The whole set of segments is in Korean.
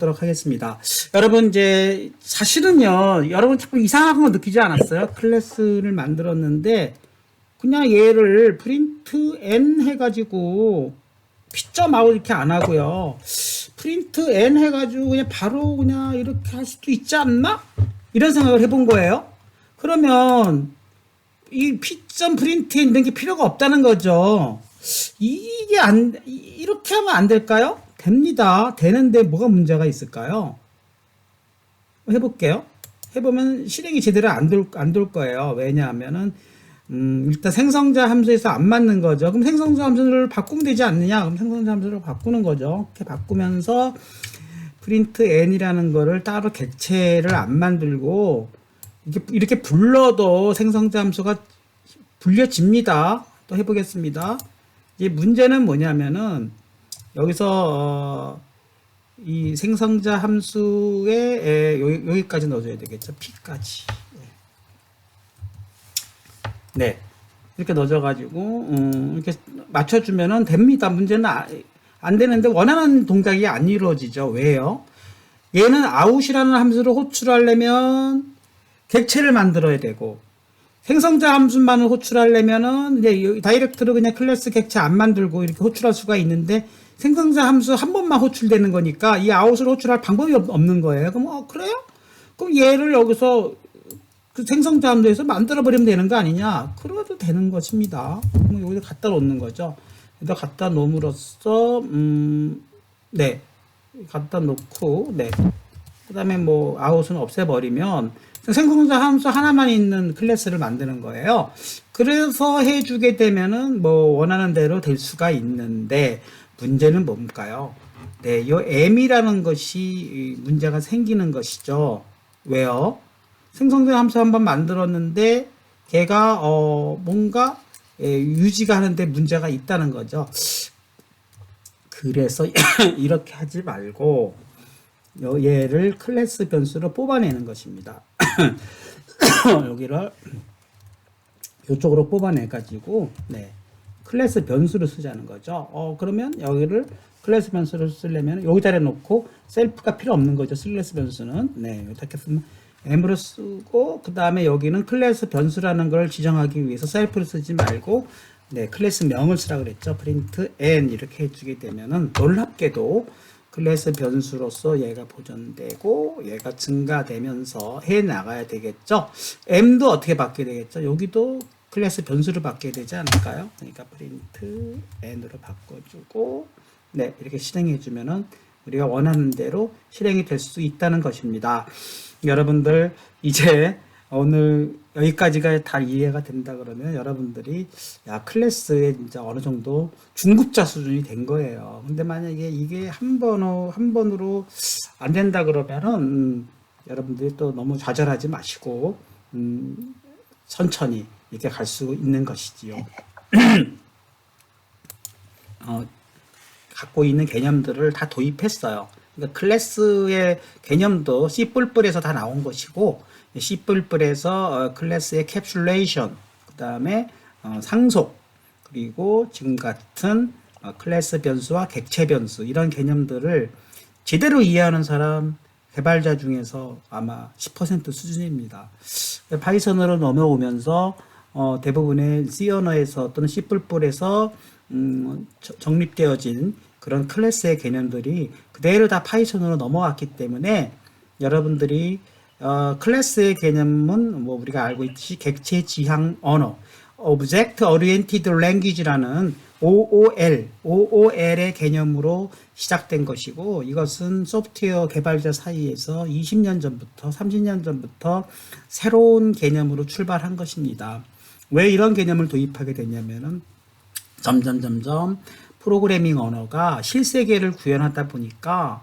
하도록 하겠습니다. 여러분 이제 사실은요, 여러분 자꾸 이상한 거 느끼지 않았어요? 클래스를 만들었는데 그냥 얘를 프린트 n 해가지고 p.out 이렇게 안 하고요. 프린트 n 해가지고 그냥 바로 그냥 이렇게 할 수도 있지 않나? 이런 생각을 해본 거예요. 그러면 이 p.print에 있는 게 필요가 없다는 거죠. 이게 이렇게 하면 안 될까요? 됩니다. 되는데 뭐가 문제가 있을까요? 해볼게요. 해보면 실행이 제대로 안 될 거예요. 왜냐하면은, 일단 생성자 함수에서 안 맞는 거죠. 그럼 생성자 함수를 바꾸면 되지 않느냐? 그럼 생성자 함수를 바꾸는 거죠. 이렇게 바꾸면서 프린트 n이라는 거를 따로 객체를 안 만들고, 이렇게 불러도 생성자 함수가 불려집니다. 또 해보겠습니다. 이제 문제는 뭐냐면은, 여기서 이 생성자 함수에 여기까지 넣어줘야 되겠죠. p까지. 네, 이렇게 넣어줘가지고 이렇게 맞춰주면은 됩니다. 문제는 안 되는데 원하는 동작이 안 이루어지죠. 왜요? 얘는 out이라는 함수를 호출하려면 객체를 만들어야 되고, 생성자 함수만을 호출하려면은 이제 다이렉트로 그냥 클래스 객체 안 만들고 이렇게 호출할 수가 있는데, 생성자 함수 한 번만 호출되는 거니까 이 아웃을 호출할 방법이 없는 거예요. 그럼 그래요? 그럼 얘를 여기서 그 생성자 함수에서 만들어 버리면 되는 거 아니냐? 그래도 되는 것입니다. 그럼 여기다 갖다 놓는 거죠. 여기다 갖다 놓음으로써 네, 갖다 놓고, 네, 그다음에 뭐 아웃은 없애버리면 생성자 함수 하나만 있는 클래스를 만드는 거예요. 그래서 해주게 되면은 뭐 원하는 대로 될 수가 있는데, 문제는 뭔가요? 네, 요 m이라는 것이 문제가 생기는 것이죠. 왜요? 생성자 함수 한번 만들었는데 걔가 뭔가 유지가 하는데 문제가 있다는 거죠. 그래서 이렇게 하지 말고 얘를 클래스 변수로 뽑아내는 것입니다. 여기를 이쪽으로 뽑아내 가지고, 네, 클래스 변수를 쓰자는 거죠. 그러면 여기를 클래스 변수를 쓰려면 여기 자리에 놓고 셀프가 필요 없는 거죠. 클래스 변수는. 네, 이렇게 쓰면 m으로 쓰고, 그 다음에 여기는 클래스 변수라는 걸 지정하기 위해서 셀프를 쓰지 말고, 네, 클래스 명을 쓰라 그랬죠. 프린트 n 이렇게 해주게 되면은 놀랍게도 클래스 변수로서 얘가 보존되고 얘가 증가되면서 해 나가야 되겠죠. m도 어떻게 받게 되겠죠. 여기도 클래스 변수를 받게 되지 않을까요? 그러니까 프린트 n으로 바꿔주고, 네, 이렇게 실행해 주면은 우리가 원하는 대로 실행이 될 수 있다는 것입니다. 여러분들 이제 오늘 여기까지가 다 이해가 된다 그러면 여러분들이 야, 클래스에 진짜 어느 정도 중급자 수준이 된 거예요. 근데 만약에 이게 한 번으로 안 된다 그러면은 여러분들이 또 너무 좌절하지 마시고 천천히 이렇게 갈 수 있는 것이지요. 갖고 있는 개념들을 다 도입했어요. 그러니까 클래스의 개념도 C++에서 다 나온 것이고, C++에서 클래스의 캡슐레이션, 그 다음에 상속, 그리고 지금 같은 클래스 변수와 객체 변수, 이런 개념들을 제대로 이해하는 사람 개발자 중에서 아마 10% 수준입니다. 파이썬으로 넘어오면서 대부분의 C 언어에서 또는 C++에서 정립되어진 그런 클래스의 개념들이 그대로 다 파이썬으로 넘어왔기 때문에 여러분들이 클래스의 개념은 뭐 우리가 알고 있듯이 객체 지향 언어, Object Oriented Language라는 OOL의 개념으로 시작된 것이고, 이것은 소프트웨어 개발자 사이에서 20년 전부터 30년 전부터 새로운 개념으로 출발한 것입니다. 왜 이런 개념을 도입하게 됐냐면은 점점 프로그래밍 언어가 실세계를 구현하다 보니까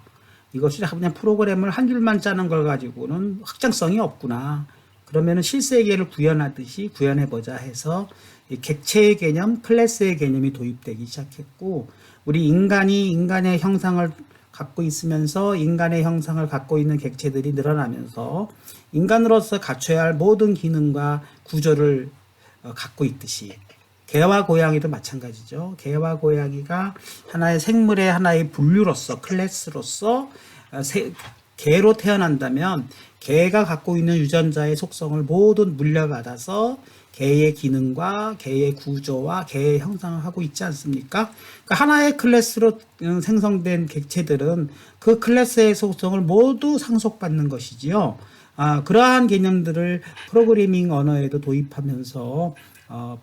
이것이 그냥 프로그램을 한 줄만 짜는 걸 가지고는 확장성이 없구나. 그러면은 실세계를 구현하듯이 구현해보자 해서 이 객체의 개념, 클래스의 개념이 도입되기 시작했고, 우리 인간이 인간의 형상을 갖고 있으면서 인간의 형상을 갖고 있는 객체들이 늘어나면서 인간으로서 갖춰야 할 모든 기능과 구조를 갖고 있듯이 개와 고양이도 마찬가지죠. 개와 고양이가 하나의 생물의 하나의 분류로서, 클래스로서 개로 태어난다면 개가 갖고 있는 유전자의 속성을 모두 물려받아서 개의 기능과 개의 구조와 개의 형상을 하고 있지 않습니까? 그러니까 하나의 클래스로 생성된 객체들은 그 클래스의 속성을 모두 상속받는 것이지요. 그러한 개념들을 프로그래밍 언어에도 도입하면서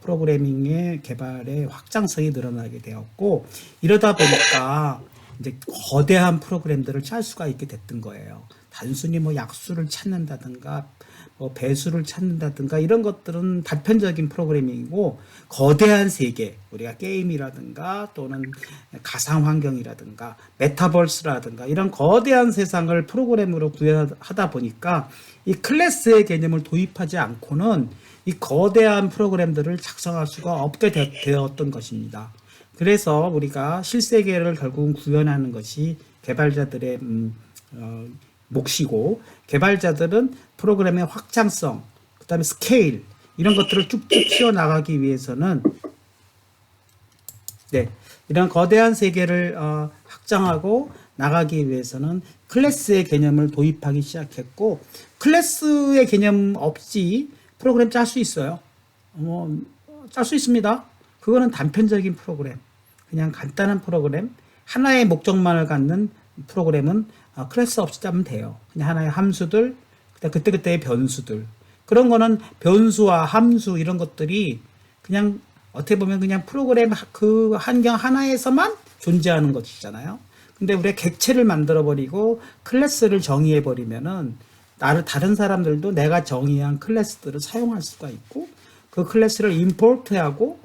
프로그래밍의 개발의 확장성이 늘어나게 되었고, 이러다 보니까 이제 거대한 프로그램들을 짤 수가 있게 됐던 거예요. 단순히 뭐 약수를 찾는다든가 뭐 배수를 찾는다든가 이런 것들은 단편적인 프로그래밍이고, 거대한 세계, 우리가 게임이라든가 또는 가상 환경이라든가 메타버스라든가 이런 거대한 세상을 프로그램으로 구현하다 보니까 이 클래스의 개념을 도입하지 않고는 이 거대한 프로그램들을 작성할 수가 없게 되었던 것입니다. 그래서 우리가 실세계를 결국은 구현하는 것이 개발자들의 몫이고, 개발자들은 프로그램의 확장성, 그 다음에 스케일, 이런 것들을 쭉쭉 키워나가기 위해서는 이런 거대한 세계를 확장하고 나가기 위해서는 클래스의 개념을 도입하기 시작했고, 클래스의 개념 없이 프로그램 짤 수 있어요. 짤 수 있습니다. 그거는 단편적인 프로그램, 그냥 간단한 프로그램, 하나의 목적만을 갖는 프로그램은 클래스 없이 짜면 돼요. 그냥 하나의 함수들, 그때그때의 변수들. 그런 거는 변수와 함수 이런 것들이 그냥 어떻게 보면 그냥 프로그램 그 환경 하나에서만 존재하는 것이잖아요. 근데 우리가 객체를 만들어버리고 클래스를 정의해버리면은 다른 사람들도 내가 정의한 클래스들을 사용할 수가 있고, 그 클래스를 임포트하고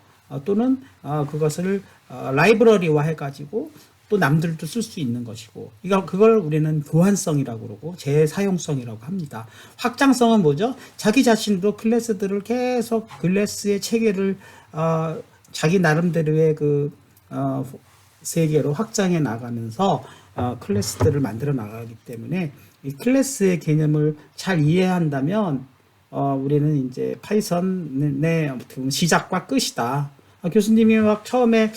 또는 그것을 라이브러리화 해가지고 또 남들도 쓸 수 있는 것이고, 그걸 우리는 교환성이라고 그러고 재사용성이라고 합니다. 확장성은 뭐죠? 자기 자신도 클래스들을 계속 클래스의 체계를 자기 나름대로의 세계로 확장해 나가면서 클래스들을 만들어 나가기 때문에 이 클래스의 개념을 잘 이해한다면 우리는 이제 파이썬의 시작과 끝이다. 교수님이 막 처음에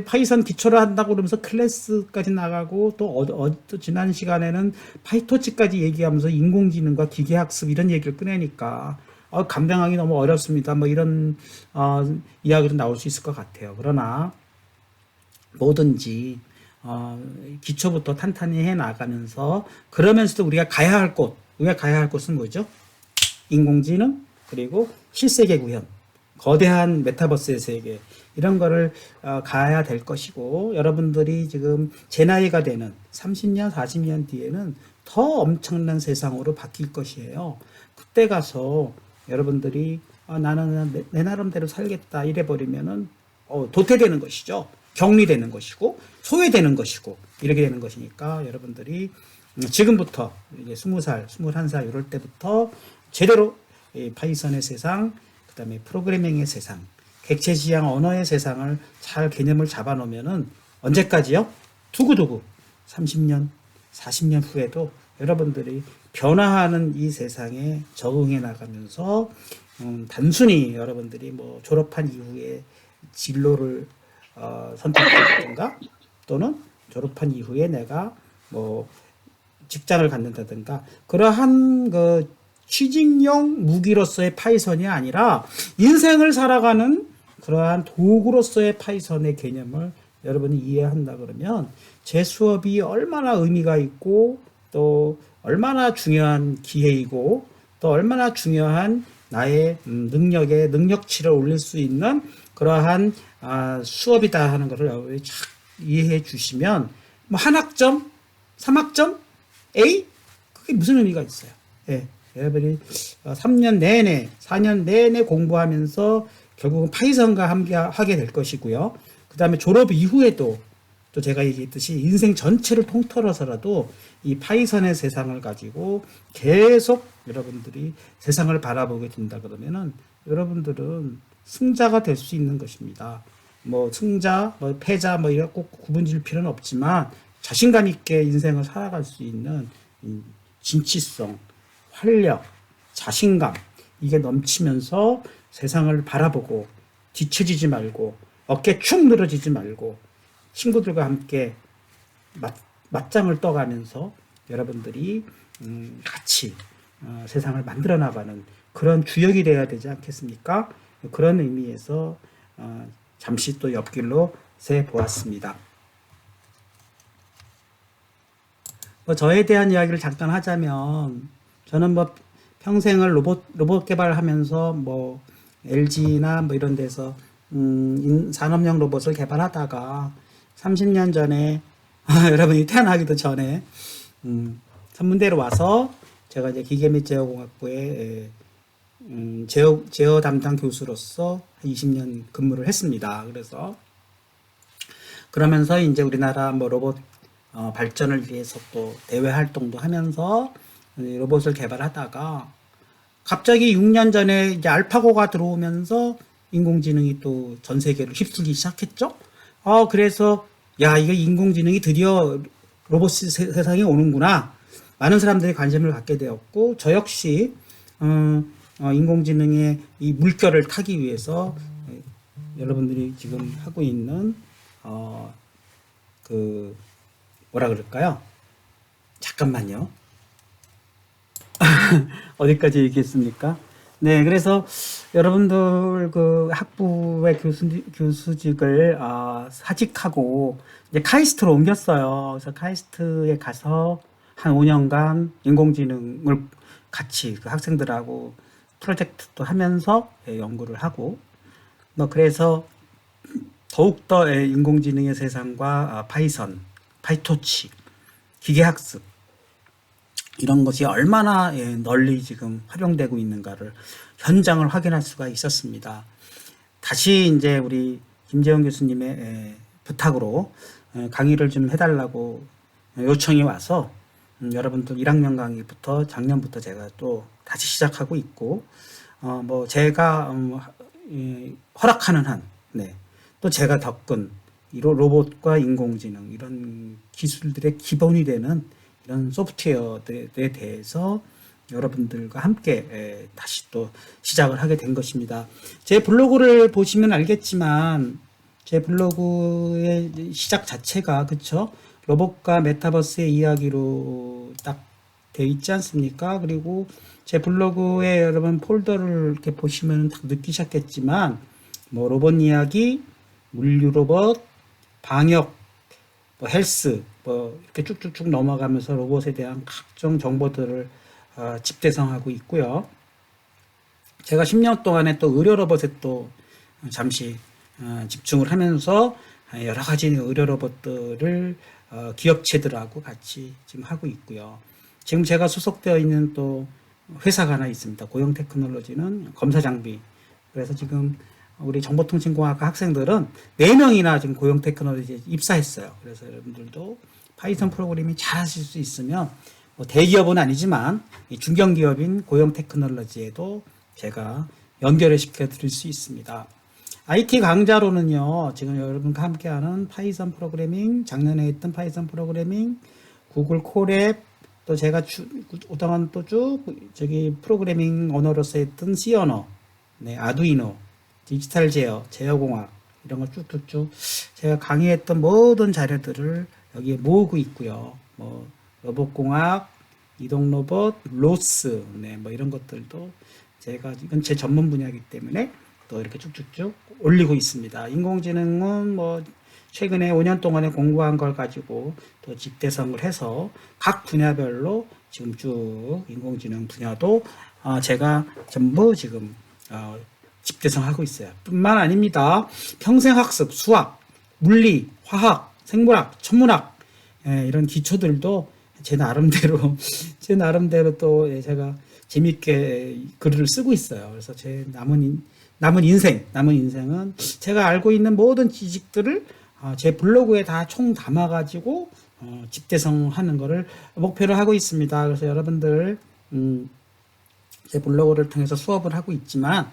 파이썬 기초를 한다고 그러면서 클래스까지 나가고 또 지난 시간에는 파이토치까지 얘기하면서 인공지능과 기계학습 이런 얘기를 꺼내니까 감당하기 너무 어렵습니다. 뭐 이런 이야기도 나올 수 있을 것 같아요. 그러나 뭐든지 기초부터 탄탄히 해 나가면서, 그러면서도 우리가 가야 할 곳은 뭐죠? 인공지능, 그리고 실세계 구현, 거대한 메타버스의 세계, 이런 거를 가야 될 것이고, 여러분들이 지금 제 나이가 되는 30년, 40년 뒤에는 더 엄청난 세상으로 바뀔 것이에요. 그때 가서 여러분들이 나는 내 나름대로 살겠다 이래버리면은 도태되는 것이죠. 격리되는 것이고 소외되는 것이고 이렇게 되는 것이니까, 여러분들이 지금부터 이제 20살, 21살 이럴 때부터 제대로 파이썬의 세상, 그 다음에 프로그래밍의 세상, 객체 지향 언어의 세상을 잘 개념을 잡아놓으면은 언제까지요? 두고두고 30년, 40년 후에도 여러분들이 변화하는 이 세상에 적응해 나가면서 단순히 여러분들이 뭐 졸업한 이후에 진로를 선택한다든가 또는 졸업한 이후에 내가 뭐 직장을 갖는다든가 그러한 취직용 무기로서의 파이썬이 아니라 인생을 살아가는 그러한 도구로서의 파이썬의 개념을 여러분이 이해한다 그러면 제 수업이 얼마나 의미가 있고 또 얼마나 중요한 기회이고 또 얼마나 중요한 나의 능력의 능력치를 올릴 수 있는 그러한 수업이다 하는 것을 여러분이 잘 이해해 주시면 뭐 한 학점, 3학점, A? 그게 무슨 의미가 있어요. 예. 여러분이 3년 내내, 4년 내내 공부하면서 결국은 파이썬과 함께 하게 될 것이고요. 그 다음에 졸업 이후에도 또 제가 얘기했듯이 인생 전체를 통틀어서라도 이 파이썬의 세상을 가지고 계속 여러분들이 세상을 바라보게 된다 그러면은 여러분들은 승자가 될 수 있는 것입니다. 뭐 승자, 뭐 패자, 뭐 이런 꼭 구분질 필요는 없지만 자신감 있게 인생을 살아갈 수 있는 진취성, 활력, 자신감 이게 넘치면서 세상을 바라보고 뒤처지지 말고 어깨 축 늘어지지 말고 친구들과 함께 맞짱을 떠가면서 여러분들이 같이 세상을 만들어 나가는 그런 주역이 되어야 되지 않겠습니까? 그런 의미에서 잠시 또 옆길로 새 보았습니다. 저에 대한 이야기를 잠깐 하자면, 저는 평생을 로봇 개발하면서 LG나 이런 데서 산업용 로봇을 개발하다가 30년 전에 여러분이 태어나기도 전에 천문대로 와서 제가 이제 기계 및 제어공학부에 제어 담당 교수로서 20년 근무를 했습니다. 그러면서 이제 우리나라 로봇 발전을 위해서 또 대외 활동도 하면서 로봇을 개발하다가 갑자기 6년 전에 이제 알파고가 들어오면서 인공지능이 또 전 세계를 휩쓸기 시작했죠. 그래서 이거 인공지능이 드디어 로봇 세상에 오는구나. 많은 사람들이 관심을 갖게 되었고, 저 역시 인공지능의 이 물결을 타기 위해서 여러분들이 지금 하고 있는 뭐라 그럴까요? 잠깐만요. 어디까지 얘기했습니까? 네, 그래서 여러분들 학부의 교수직을 사직하고 이제 카이스트로 옮겼어요. 그래서 카이스트에 가서 한 5년간 인공지능을 같이 학생들하고 프로젝트도 하면서 연구를 하고, 그래서 더욱더 인공지능의 세상과 파이썬, 파이토치, 기계학습 이런 것이 얼마나 널리 지금 활용되고 있는가를 현장을 확인할 수가 있었습니다. 다시 이제 우리 김재원 교수님의 부탁으로 강의를 좀 해달라고 요청이 와서 여러분들 1학년 강의부터 작년부터 제가 또 다시 시작하고 있고, 제가 허락하는 한, 또 제가 겪은 이 로봇과 인공지능 이런 기술들의 기본이 되는 이런 소프트웨어에 대해서 여러분들과 함께 다시 또 시작을 하게 된 것입니다. 제 블로그를 보시면 알겠지만 제 블로그의 시작 자체가 그쵸? 로봇과 메타버스의 이야기로 딱 되어 있지 않습니까? 그리고 제 블로그에 여러분 폴더를 이렇게 보시면 딱 느끼셨겠지만 로봇 이야기, 물류 로봇, 방역, 헬스 이렇게 쭉쭉쭉 넘어가면서 로봇에 대한 각종 정보들을 집대성하고 있고요. 제가 10년 동안에 또 의료 로봇에 또 잠시 집중을 하면서 여러 가지 의료 로봇들을 기업체들하고 같이 지금 하고 있고요. 지금 제가 소속되어 있는 또 회사가 하나 있습니다. 고용 테크놀로지는 검사 장비. 그래서 지금 우리 정보통신공학과 학생들은 4명이나 지금 고용 테크놀로지에 입사했어요. 그래서 여러분들도 파이썬 프로그래밍 잘 하실 수 있으면 대기업은 아니지만 중견기업인 고용 테크놀로지에도 제가 연결을 시켜드릴 수 있습니다. IT 강좌로는요, 지금 여러분과 함께하는 파이썬 프로그래밍, 작년에 했던 파이썬 프로그래밍, 구글 콜앱, 또 제가 오동안 또 쭉 프로그래밍 언어로서 했던 C 언어, 아두이노, 디지털 제어공학 이런 거 쭉쭉쭉 제가 강의했던 모든 자료들을 여기에 모으고 있고요. 로봇공학, 이동로봇, 로스, 이런 것들도 제가 이건 제 전문 분야이기 때문에 또 이렇게 쭉쭉쭉 올리고 있습니다. 인공지능은 최근에 5년 동안에 공부한 걸 가지고 또 집대성을 해서 각 분야별로 지금 쭉 인공지능 분야도 제가 전부 지금 집대성하고 있어요. 뿐만 아닙니다. 평생학습, 수학, 물리, 화학, 생물학, 천문학 이런 기초들도 제 나름대로 또 제가 재밌게 글을 쓰고 있어요. 그래서 제 남은 인생은 제가 알고 있는 모든 지식들을 제 블로그에 다 총 담아가지고 집대성하는 거를 목표로 하고 있습니다. 그래서 여러분들 제 블로그를 통해서 수업을 하고 있지만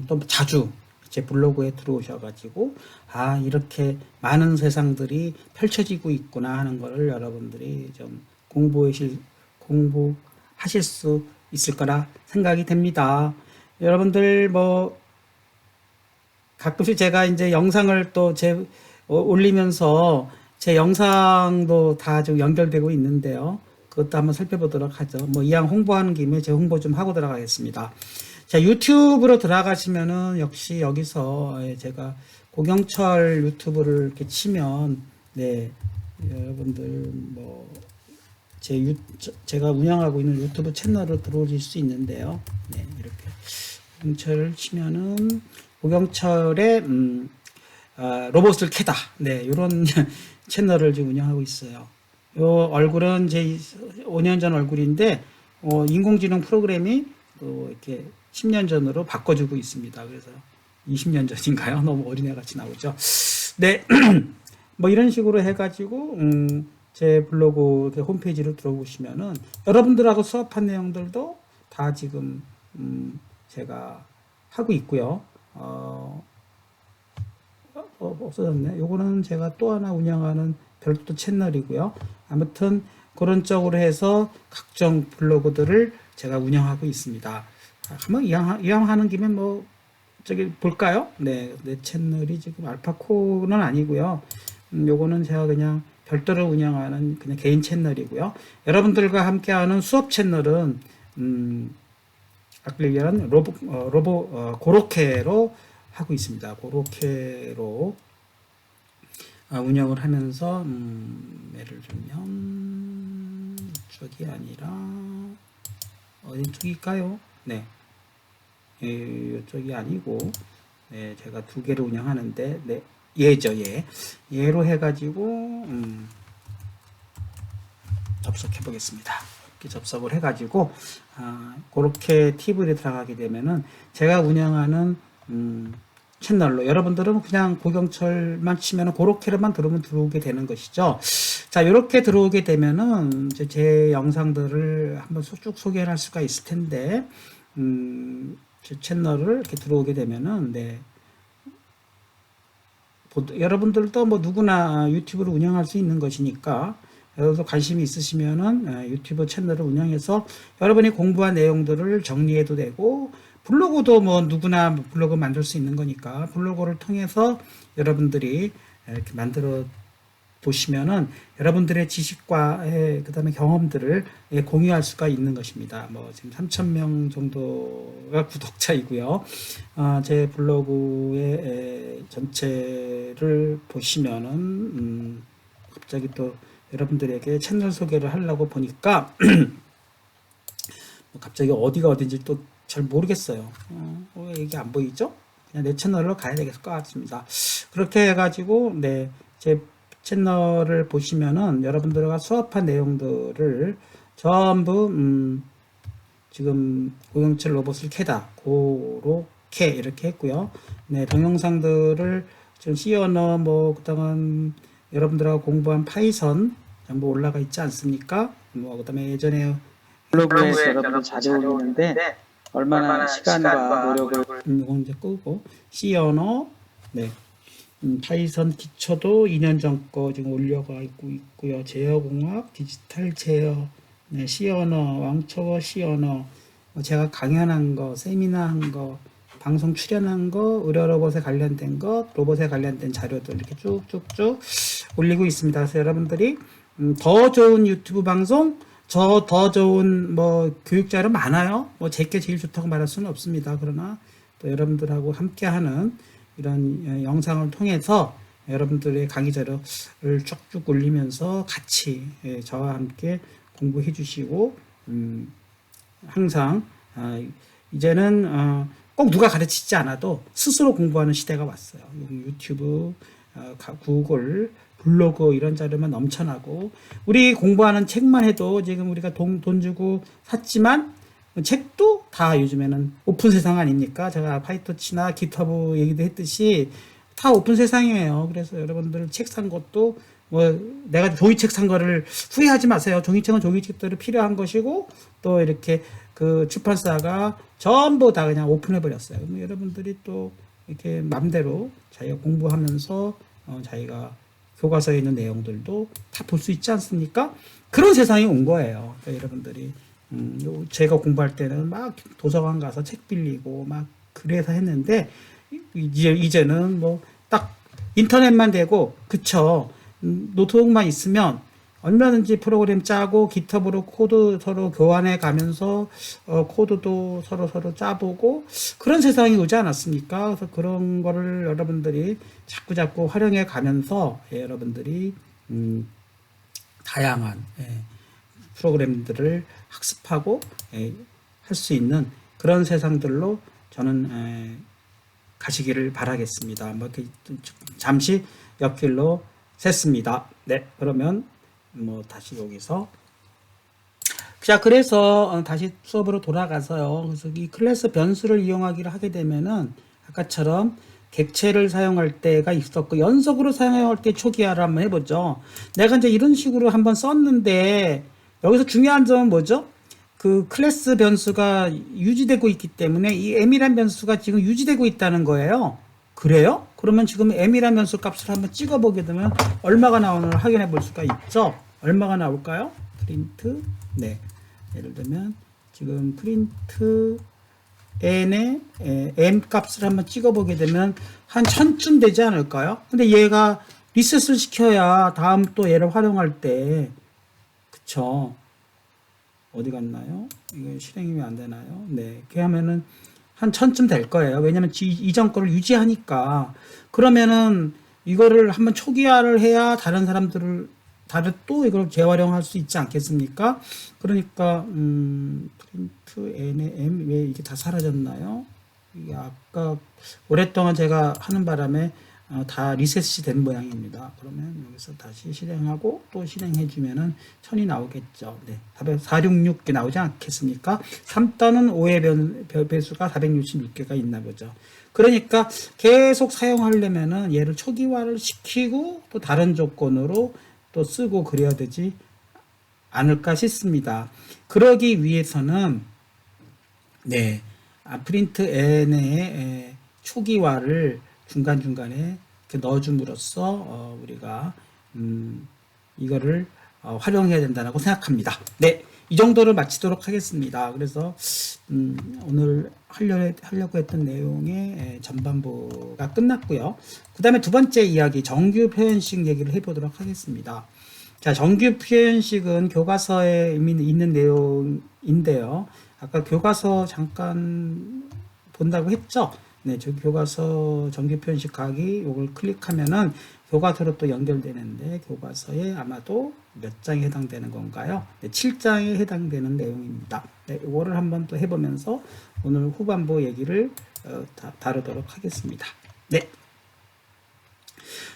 또 자주 제 블로그에 들어오셔가지고 이렇게 많은 세상들이 펼쳐지고 있구나 하는 거를 여러분들이 좀 공부하실 수 있을 거라 생각이 됩니다. 여러분들 가끔씩 제가 이제 영상을 또 올리면서 제 영상도 다 좀 연결되고 있는데요. 그것도 한번 살펴보도록 하죠. 뭐 이왕 홍보하는 김에 제 홍보 좀 하고 들어가겠습니다. 자, 유튜브로 들어가시면은 역시 여기서 제가 고경철 유튜브를 이렇게 치면 네, 여러분들 뭐 제가 운영하고 있는 유튜브 채널로 들어오실 수 있는데요. 네, 이렇게 고경철을 치면은 고경철의 로봇을 캐다. 네, 이런 채널을 지금 운영하고 있어요. 요 얼굴은 제 5년 전 얼굴인데 인공지능 프로그램이 이렇게 10년 전으로 바꿔주고 있습니다. 그래서 20년 전인가요? 너무 어린애 같이 나오죠. 네, 뭐 이런 식으로 해가지고 제 블로그 이렇게 홈페이지로 들어보시면은 여러분들하고 수업한 내용들도 다 지금 제가 하고 있고요. 없어졌네. 요거는 제가 또 하나 운영하는 별도 채널이고요. 아무튼 그런 쪽으로 해서 각종 블로그들을 제가 운영하고 있습니다. 한번 이왕 하는 김에 뭐 저기 볼까요? 네, 내 채널이 지금 알파코는 아니고요. 요거는 제가 그냥 별도로 운영하는 그냥 개인 채널이고요. 여러분들과 함께하는 수업 채널은 아까 얘기한 고로케로 하고 있습니다. 고로케로 운영을 하면서 예를 들면 이쪽이 아니라 어디 쪽일까요? 네, 이쪽이 아니고 네, 제가 두 개를 운영하는데 네, 얘죠, 얘로 해가지고 접속해 보겠습니다. 이렇게 접속을 해가지고 그렇게 TV에 들어가게 되면은 제가 운영하는 채널로 여러분들은 그냥 고경철만 치면은 그렇게만 들으면 들어오게 되는 것이죠. 자, 이렇게 들어오게 되면은 이제 제 영상들을 한번 쭉 소개할 수가 있을 텐데 제 채널을 이렇게 들어오게 되면은 네. 여러분들도 뭐 누구나 유튜브를 운영할 수 있는 것이니까 여러분도 관심이 있으시면은 유튜브 채널을 운영해서 여러분이 공부한 내용들을 정리해도 되고 블로그도 뭐 누구나 블로그 만들 수 있는 거니까 블로그를 통해서 여러분들이 이렇게 만들어 보시면은 여러분들의 지식과 그다음에 경험들을 공유할 수가 있는 것입니다. 뭐 지금 3,000명 정도가 구독자이고요. 제 블로그의 전체를 보시면은 갑자기 또 여러분들에게 채널 소개를 하려고 보니까 갑자기 어디가 어딘지 또 잘 모르겠어요. 왜 이게 안 보이죠? 그냥 내 채널로 가야 되겠을 것 같습니다. 그렇게 해가지고 네, 제 채널을 보시면은 여러분들과 수업한 내용들을 전부 지금 고경철 로봇을 캐다 고로케 이렇게 했고요. 네, 동영상들을 지금 C 언어 뭐 그동안 여러분들하고 공부한 파이썬 전부 올라가 있지 않습니까? 뭐 그다음에 예전에 블로그에 여러분들 자주 올리는데 얼마나 시간과 노력을 이건 이제 끄고 C 언어 네. 파이썬 기초도 2년 전 거 지금 올려가 있고요. 제어공학, 디지털 제어, 네, C 언어, 왕초보 C 언어, 제가 강연한 거, 세미나 한 거, 방송 출연한 거, 의료 로봇에 관련된 것, 로봇에 관련된 자료들 이렇게 쭉쭉쭉 올리고 있습니다. 그래서 여러분들이 더 좋은 유튜브 방송, 더 좋은 뭐 교육 자료 많아요. 뭐 제게 제일 좋다고 말할 수는 없습니다. 그러나 또 여러분들하고 함께하는 이런 영상을 통해서 여러분들의 강의 자료를 쭉쭉 올리면서 같이 저와 함께 공부해 주시고 항상 이제는 꼭 누가 가르치지 않아도 스스로 공부하는 시대가 왔어요. 유튜브, 구글, 블로그 이런 자료만 넘쳐나고 우리 공부하는 책만 해도 지금 우리가 돈 주고 샀지만 책도 다 요즘에는 오픈 세상 아닙니까? 제가 파이토치나 기터브 얘기도 했듯이 다 오픈 세상이에요. 그래서 여러분들 책 산 것도 뭐 내가 종이책 산 거를 후회하지 마세요. 종이책은 종이책대로 필요한 것이고 또 이렇게 그 출판사가 전부 다 그냥 오픈해 버렸어요. 여러분들이 또 이렇게 맘대로 자기가 공부하면서 자기가 교과서에 있는 내용들도 다 볼 수 있지 않습니까? 그런 세상이 온 거예요. 그러니까 여러분들이 제가 공부할 때는 막 도서관 가서 책 빌리고 막 그래서 했는데 이제는 뭐 딱 인터넷만 되고 그쵸 노트북만 있으면 얼마든지 프로그램 짜고 GitHub으로 코드 서로 교환해 가면서 코드도 서로 짜보고 그런 세상이 오지 않았습니까? 그래서 그런 거를 여러분들이 자꾸 활용해 가면서 여러분들이 다양한 프로그램들을 학습하고 할 수 있는 그런 세상들로 저는 가시기를 바라겠습니다. 뭐 이렇게 잠시 옆길로 샜습니다. 네, 그러면 뭐 다시 여기서 자, 그래서 다시 수업으로 돌아가서요. 그래서 이 클래스 변수를 이용하기를 하게 되면은 아까처럼 객체를 사용할 때가 있었고 연속으로 사용할 때 초기화를 한번 해보죠. 내가 이제 이런 식으로 한번 썼는데 여기서 중요한 점은 뭐죠? 그 클래스 변수가 유지되고 있기 때문에 이 m이란 변수가 지금 유지되고 있다는 거예요. 그래요? 그러면 지금 m이란 변수 값을 한번 찍어보게 되면 얼마가 나오는지 확인해 볼 수가 있죠. 얼마가 나올까요? 프린트 네, 예를 들면 지금 프린트 n의 m 값을 한번 찍어보게 되면 한 1000쯤 되지 않을까요? 근데 얘가 리셋을 시켜야 다음 또 얘를 활용할 때 그쵸? 어디 갔나요? 이거 실행이 왜 안 되나요? 네, 이렇게 하면은 한 1000쯤 될 거예요. 왜냐면 이전 거를 유지하니까. 그러면은 이거를 한번 초기화를 해야 다른 사람들을 또 이걸 재활용할 수 있지 않겠습니까? 그러니까 프린트 n의 m 왜 이게 다 사라졌나요? 이게 아까 오랫동안 제가 하는 바람에 다 리셋이 된 모양입니다. 그러면 여기서 다시 실행하고 또 실행해 주면은 1000이 나오겠죠. 네, 466개 나오지 않겠습니까? 3단은 5의 배수가 466개가 있나 보죠. 그러니까 계속 사용하려면은 얘를 초기화를 시키고 또 다른 조건으로 또 쓰고 그래야 되지 않을까 싶습니다. 그러기 위해서는 네, 프린트 n의 초기화를 중간중간에 이렇게 넣어줌으로써 우리가 이거를 활용해야 된다고 생각합니다. 네, 이 정도를 마치도록 하겠습니다. 그래서 오늘 하려고 했던 내용의 전반부가 끝났고요. 그 다음에 두 번째 이야기 정규 표현식 얘기를 해보도록 하겠습니다. 자, 정규 표현식은 교과서에 이미 있는 내용인데요. 아까 교과서 잠깐 본다고 했죠? 네, 저 교과서 정규 표현식 가기 요걸 클릭하면은 교과서로 또 연결되는데 교과서에 아마도 몇 장에 해당되는 건가요? 네, 7장에 해당되는 내용입니다. 네, 요거를 한번 또 해보면서 오늘 후반부 얘기를 다루도록 하겠습니다. 네.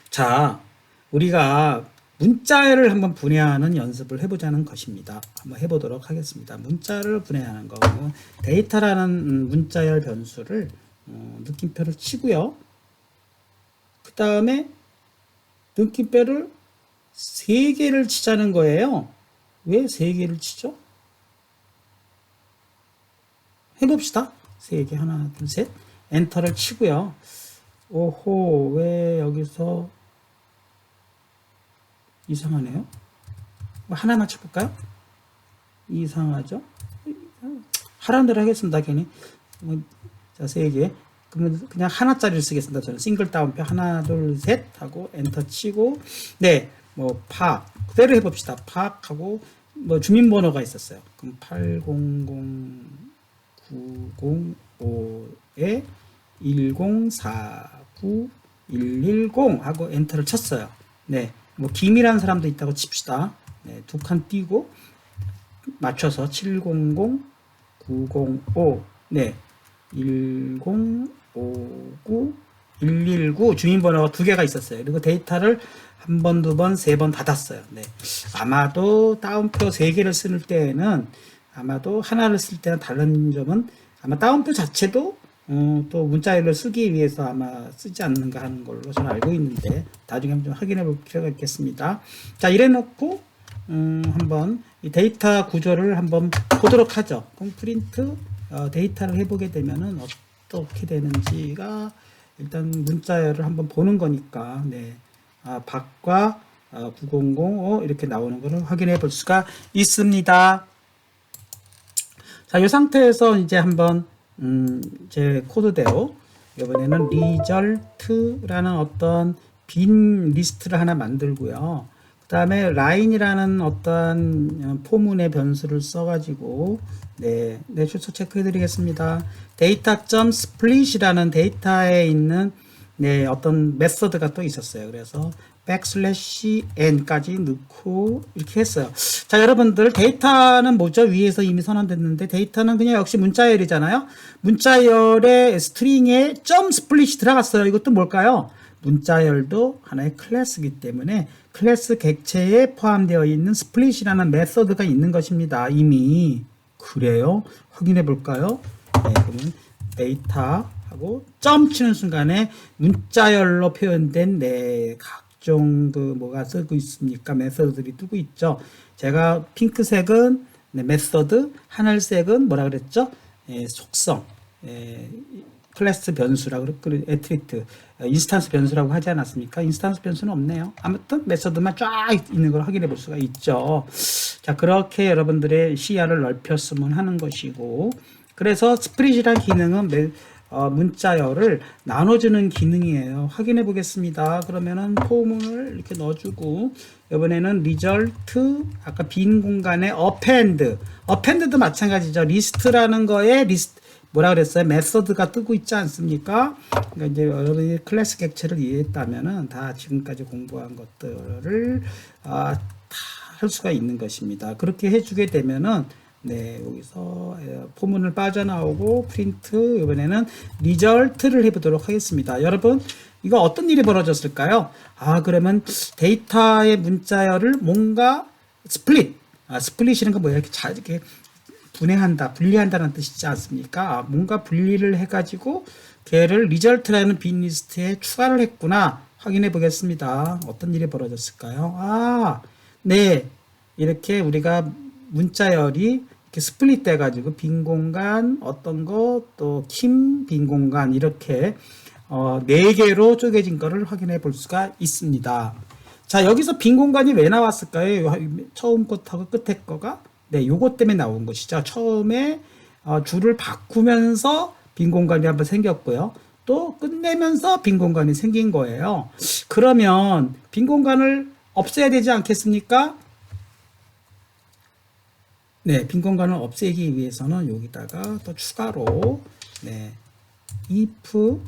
자, 우리가 문자를 한번 분해하는 연습을 해보자는 것입니다. 한번 해보도록 하겠습니다. 문자를 분해하는 거. 데이터라는 문자열 변수를 느낌표를 치고요. 그 다음에 느낌표를 3개를 치자는 거예요. 왜 3개를 치죠? 해봅시다. 3개, 하나, 둘, 셋. 엔터를 치고요. 오호, 왜 여기서 이상하네요. 하나 맞춰볼까요? 이상하죠? 하라는 대로 하겠습니다. 괜히. 자, 3개. 그러면 그냥 하나짜리를 쓰겠습니다. 저는 싱글 따옴표 하나, 둘, 셋 하고 엔터 치고, 네, 뭐, 팍. 그대로 해봅시다. 팍 하고, 뭐, 주민번호가 있었어요. 그럼 800905에 1049110 하고 엔터를 쳤어요. 네, 뭐, 김이라는 사람도 있다고 칩시다. 네, 2칸 띄고, 맞춰서 700905, 네, 1059 119 주민번호가 2개가 있었어요. 그리고 데이터를 한 번, 두 번, 세 번 닫았어요. 네. 아마도 따옴표 3개를 쓸 때에는 아마도 하나를 쓸 때는 다른 점은 아마 따옴표 자체도 또 문자열을 쓰기 위해서 아마 쓰지 않는가 하는 걸로 저는 알고 있는데 나중에 한번 좀 확인해 볼 필요가 있겠습니다. 자, 이래 놓고 한번 이 데이터 구조를 한번 보도록 하죠. 그럼 프린트 데이터를 해보게 되면은 어떻게 되는지가 일단 문자열을 한번 보는 거니까 네, 밖과 9005 이렇게 나오는 것을 확인해 볼 수가 있습니다. 자, 이 상태에서 이제 한번 제 코드대로 이번에는 result라는 어떤 빈 리스트를 하나 만들고요. 그다음에 라인이라는 어떠한 포문의 변수를 써가지고 네 출처 체크해드리겠습니다. data.split이라는 데이터에 있는 네 어떤 메서드가 또 있었어요. 그래서 \n까지 넣고 이렇게 했어요. 자, 여러분들 데이터는 뭐죠? 위에서 이미 선언됐는데 데이터는 그냥 역시 문자열이잖아요. 문자열의 스트링에 .split이 들어갔어요. 이것도 뭘까요? 문자열도 하나의 클래스이기 때문에 클래스 객체에 포함되어 있는 split이라는 메서드가 있는 것입니다. 이미. 그래요? 확인해 볼까요? 네, 그러면 데이터하고 점 치는 순간에 문자열로 표현된 네 각종 뭐가 쓰고 있습니까? 메서드들이 뜨고 있죠. 제가 핑크색은 네, 메서드, 하늘색은 뭐라 그랬죠? 속성, 클래스 변수라고 그랬고, 애트리트, 인스탄스 변수라고 하지 않았습니까? 인스탄스 변수는 없네요. 아무튼 메서드만 쫙 있는 걸 확인해 볼 수가 있죠. 자, 그렇게 여러분들의 시야를 넓혔으면 하는 것이고, 그래서 스프릿이라는 기능은 문자열을 나눠주는 기능이에요. 확인해 보겠습니다. 그러면은 포문을 이렇게 넣어주고, 이번에는 result, 아까 빈 공간에 append도 마찬가지죠. 리스트라는 거에 뭐라 그랬어요? 메서드가 뜨고 있지 않습니까? 그러니까 이제 여러분이 클래스 객체를 이해했다면은 다 지금까지 공부한 것들을 다 할 수가 있는 것입니다. 그렇게 해주게 되면은 네, 여기서 포문을 빠져나오고 프린트, 이번에는 리절트를 해보도록 하겠습니다. 여러분, 이거 어떤 일이 벌어졌을까요? 그러면 데이터의 문자열을 뭔가 스플릿이라는 건 뭐예요? 이렇게 분리한다는 뜻이지 않습니까? 뭔가 분리를 해가지고 걔를 리절트라는 빈 리스트에 추가를 했구나. 확인해 보겠습니다. 어떤 일이 벌어졌을까요? 네, 이렇게 우리가 문자열이 이렇게 스플릿 돼가지고 빈 공간 어떤 거 또 빈 공간 이렇게 4개로 쪼개진 거를 확인해 볼 수가 있습니다. 자, 여기서 빈 공간이 왜 나왔을까요? 처음 것하고 끝에 거가 네, 요것 때문에 나온 것이죠. 처음에 줄을 바꾸면서 빈 공간이 한번 생겼고요. 또 끝내면서 빈 공간이 생긴 거예요. 그러면 빈 공간을 없애야 되지 않겠습니까? 네, 빈 공간을 없애기 위해서는 여기다가 또 추가로 네, if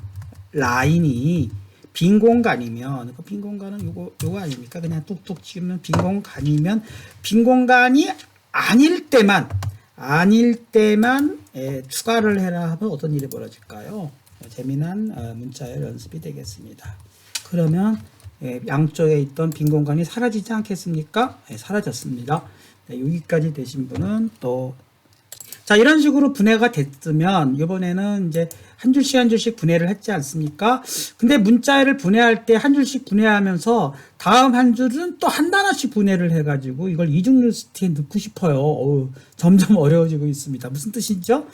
라인이 빈 공간이면 그 빈 공간은 요거 아닙니까? 그냥 뚝뚝 치면 빈 공간이면 빈 공간이 아닐 때만 추가를 해라 하면 어떤 일이 벌어질까요? 재미난 문자열 연습이 되겠습니다. 그러면 양쪽에 있던 빈 공간이 사라지지 않겠습니까? 사라졌습니다. 네, 여기까지 되신 분은 자, 이런 식으로 분해가 됐으면 이번에는 이제 한 줄씩 분해를 했지 않습니까? 근데 문자열을 분해할 때 한 줄씩 분해하면서 다음 한 줄은 또 한 단어씩 분해를 해가지고 이걸 이중 리스트에 넣고 싶어요. 점점 어려워지고 있습니다. 무슨 뜻이죠?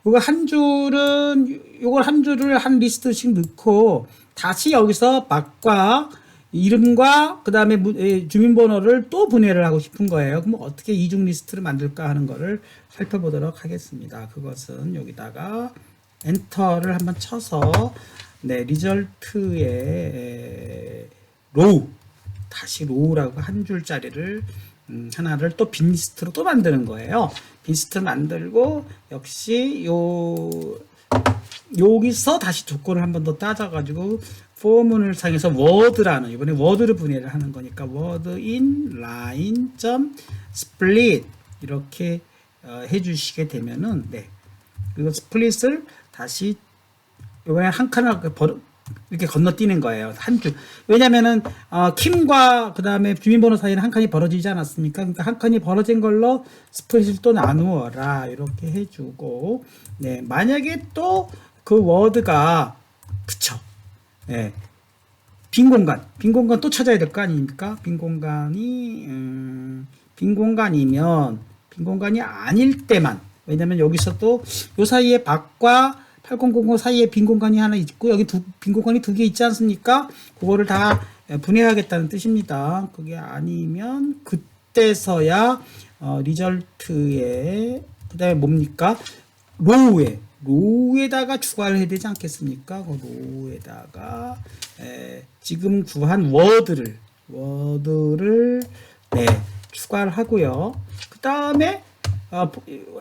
요걸 한 줄을 한 리스트씩 넣고 다시 여기서 맛과 이름과 그 다음에 주민번호를 또 분해를 하고 싶은 거예요. 그럼 어떻게 이중 리스트를 만들까 하는 거를 살펴보도록 하겠습니다. 그것은 여기다가 엔터를 한번 쳐서 네, 리절트의 로우, 다시 로우라고 한 줄짜리를 하나를 또 빈 리스트로 또 만드는 거예요. 빈 리스트 만들고 역시 여기서 다시 조건을 한 번 더 따져가지고 포문을 상해서 워드라는 이번에 워드를 분해를 하는 거니까 word in line split 이렇게 해주시게 되면은 네, 그리고 스플릿을 다시 이번에 한 칸을 이렇게 건너뛰는 거예요. 한 줄. 왜냐면은 킴과 그 다음에 주민번호 사이에는 한 칸이 벌어지지 않았습니까? 그러니까 한 칸이 벌어진 걸로 스플릿을 또 나누어라 이렇게 해주고 네, 만약에 또 그 워드가 그쵸. 네. 빈 공간 또 찾아야 될 거 아닙니까? 빈 공간이 빈 공간이 아닐 때만, 왜냐면 여기서 또 요 사이에 밖과 8000 사이에 빈 공간이 하나 있고 여기 빈 공간이 2개 있지 않습니까? 그거를 다 분해하겠다는 뜻입니다. 그게 아니면 그때서야 리절트에 그다음에 뭡니까? 로우에다가 추가를 해야 되지 않겠습니까? 그 로우에다가 지금 구한 워드를 워드를 네, 추가를 하고요. 그 다음에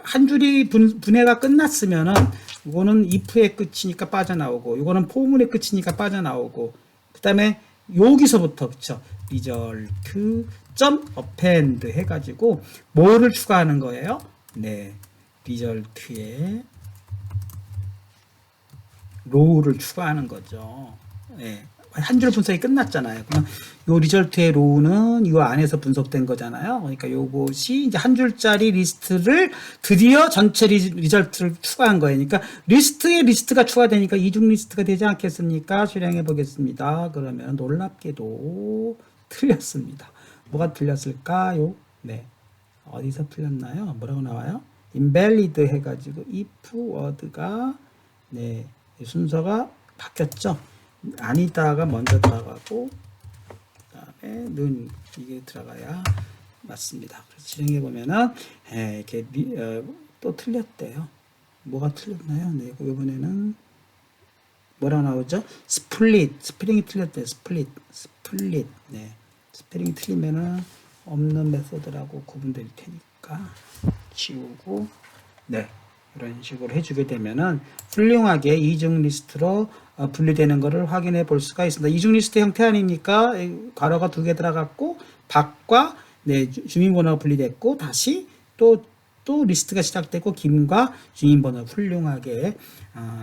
한 줄이 분해가 끝났으면은 이거는 if의 끝이니까 빠져나오고 이거는 포문의 끝이니까 빠져나오고 그 다음에 여기서부터 그쵸 result 점 append 해가지고 뭐를 추가하는 거예요? 네, result에 row를 추가하는 거죠. 네. 한 줄 분석이 끝났잖아요. 그럼 요 리절트의 로우는 이 안에서 분석된 거잖아요. 그러니까 요것이 이제 한 줄짜리 리스트를 드디어 전체 리절트를 추가한 거예요. 그러니까 리스트에 리스트가 추가되니까 이중 리스트가 되지 않겠습니까? 실행해 보겠습니다. 그러면 놀랍게도 틀렸습니다. 뭐가 틀렸을까요? 네. 어디서 틀렸나요? 뭐라고 나와요? invalid 해가지고 if word가 네, 순서가 바뀌었죠. 아니다가 먼저 들어가고 그다음에 는 이게 들어가야 맞습니다. 그래서 실행해 보면은 이렇게 또 틀렸대요. 뭐가 틀렸나요? 네, 이번에는 뭐라 나오죠? 스플릿이 틀렸대요. 스플릿. 네, 스펠링이 틀리면은 없는 메소드라고 구분될 테니까 지우고 네. 이런 식으로 해주게 되면은 훌륭하게 이중 리스트로 분리되는 것을 확인해 볼 수가 있습니다. 이중 리스트 형태 아닙니까? 괄호가 2개 들어갔고 박과 네, 주민번호가 분리됐고 다시 또 리스트가 시작되고 김과 주민번호 훌륭하게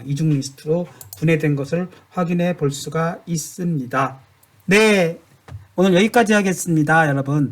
이중 리스트로 분해된 것을 확인해 볼 수가 있습니다. 네, 오늘 여기까지 하겠습니다, 여러분.